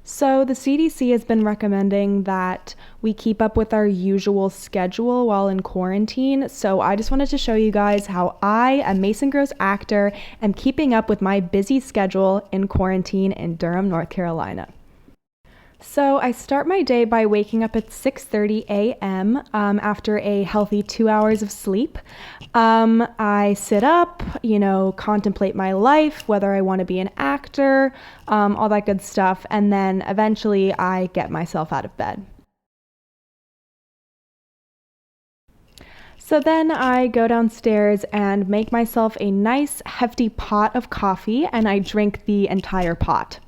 So, the CDC has been recommending that we keep up with our usual schedule while in quarantine. So, I just wanted to show you guys how I, a Mason Gross actor, am keeping up with my busy schedule in quarantine in Durham, North Carolina. So I start my day by waking up at 6:30 a.m. After a healthy 2 hours of sleep. I sit up, contemplate my life, whether I want to be an actor, all that good stuff, and then eventually I get myself out of bed. So then I go downstairs and make myself a nice hefty pot of coffee, and I drink the entire pot.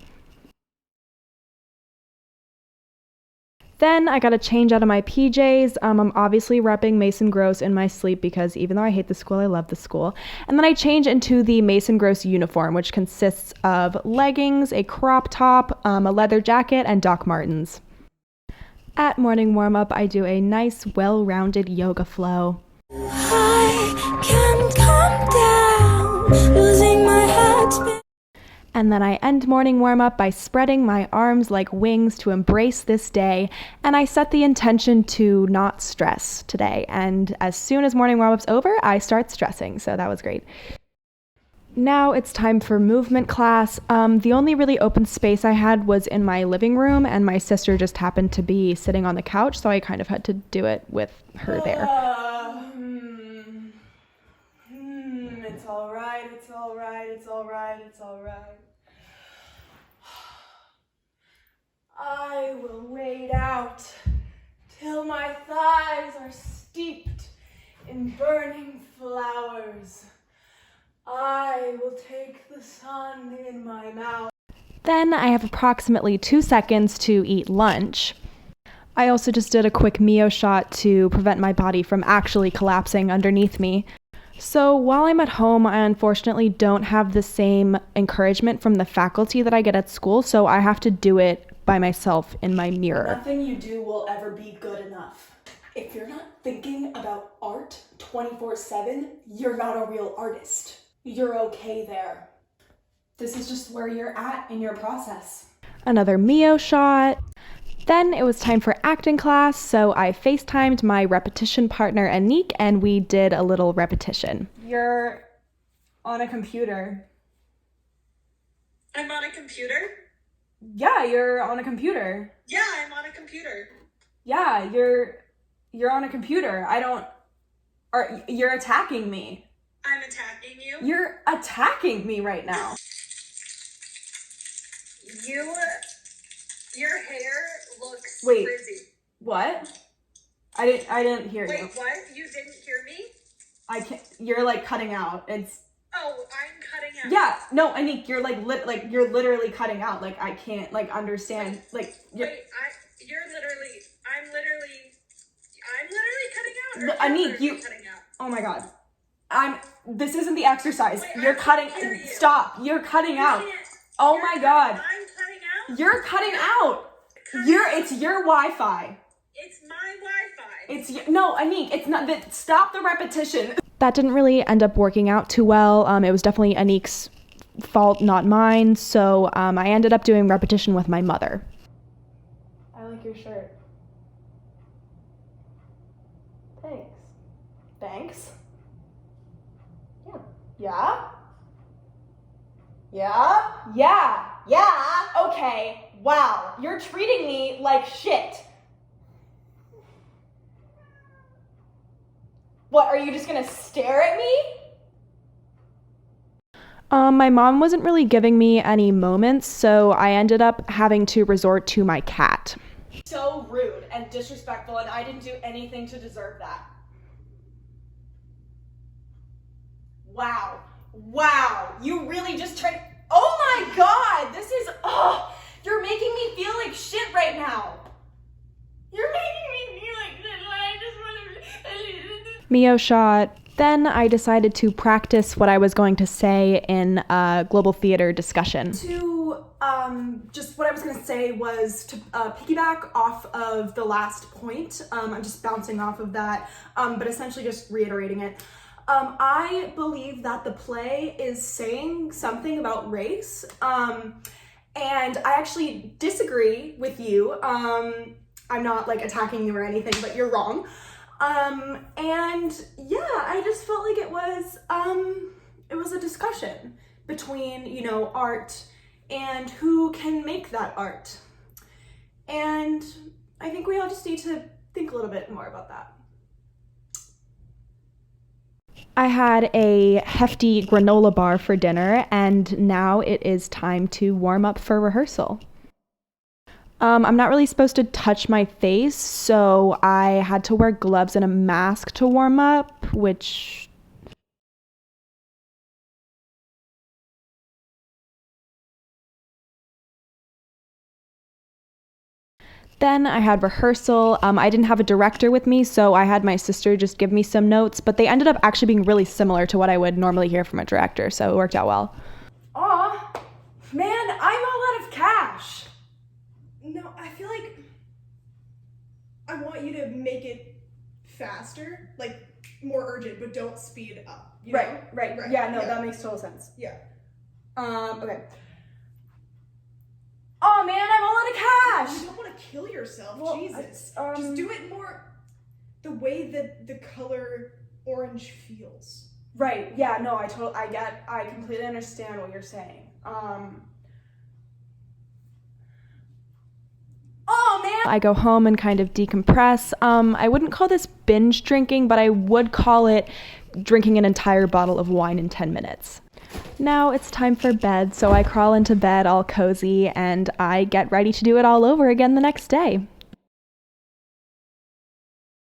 Then I gotta change out of my PJs. I'm obviously repping Mason Gross in my sleep because even though I hate the school, I love the school. And then I change into the Mason Gross uniform, which consists of leggings, a crop top, a leather jacket, and Doc Martens. At morning warm up, I do a nice, well rounded yoga flow. I can't calm down, losing my head. And then I end morning warm up by spreading my arms like wings to embrace this day. And I set the intention to not stress today. And as soon as morning warm up's over, I start stressing. So that was great. Now it's time for movement class. The only really open space I had was in my living room, and my sister just happened to be sitting on the couch. So I kind of had to do it with her there. It's all right, it's all right, it's all right, it's all right. I will wait out till my thighs are steeped in burning flowers. I will take the sun in my mouth. Then I have approximately 2 seconds to eat lunch. I also just did a quick Mio shot to prevent my body from actually collapsing underneath me. So while I'm at home, I unfortunately don't have the same encouragement from the faculty that I get at school, so I have to do it by myself in my mirror. Nothing you do will ever be good enough. If you're not thinking about art 24/7, you're not a real artist. You're okay there. This is just where you're at in your process. Another Mio shot. Then it was time for acting class, so I FaceTimed my repetition partner Anik and we did a little repetition. You're on a computer. I'm on a computer? Yeah, you're on a computer. Yeah, I'm on a computer. Yeah, you're on a computer. You're attacking me. I'm attacking you? You're attacking me right now. Your hair looks Wait. frizzy. What? I didn't hear you. Wait, what? You didn't hear me? I can't. You're like cutting out. Oh, I'm cutting out. Yeah. No, Anik, you're you're literally cutting out. Like I can't understand. I'm literally cutting out. Anik, you. Cutting out. Oh my God. This isn't the exercise. Wait, You're I cutting. can't hear you. Stop. You're cutting out. can't- Oh You're my cutting- God. I'm cutting out? You're cutting out. It's your Wi-Fi. It's my Wi-Fi. No, Anik, it's not that. Stop the repetition. That didn't really end up working out too well. It was definitely Anik's fault, not mine. So I ended up doing repetition with my mother. I like your shirt. Thanks. Thanks? Yeah. Yeah? Yeah? Yeah. Yeah. Okay. Wow. You're treating me like shit. What, are you just gonna stare at me? My mom wasn't really giving me any moments, so I ended up having to resort to my cat. So rude and disrespectful, and I didn't do anything to deserve that. Wow. Wow. You really just tried. Oh my God. This is. You're making me feel like shit right now. You're making me feel like shit. I just want to. Mio shot. Then I decided to practice what I was going to say in a global theater discussion. Just what I was going to say was to piggyback off of the last point. I'm just bouncing off of that, but essentially just reiterating it. I believe that the play is saying something about race, and I actually disagree with you. I'm not like attacking you or anything, but you're wrong. And yeah, I just felt like it was a discussion between, you know, art and who can make that art. And I think we all just need to think a little bit more about that. I had a hefty granola bar for dinner, and now it is time to warm up for rehearsal. I'm not really supposed to touch my face, so I had to wear gloves and a mask to warm up, which... Then I had rehearsal. I didn't have a director with me, so I had my sister just give me some notes, but they ended up actually being really similar to what I would normally hear from a director, so it worked out well. Aw, man, I'm all out of cash. No, I feel like I want you to make it faster, like more urgent, but don't speed it up. You know? Right. Yeah, no, that makes total sense. Yeah. Okay. Oh man, I'm all out of cash. You don't want to kill yourself, Well, Jesus. Just do it more the way that the color orange feels. Right. Yeah. No. I completely understand what you're saying. Oh man. I go home and kind of decompress. I wouldn't call this binge drinking, but I would call it drinking an entire bottle of wine in 10 minutes. Now it's time for bed, so I crawl into bed all cozy and I get ready to do it all over again the next day.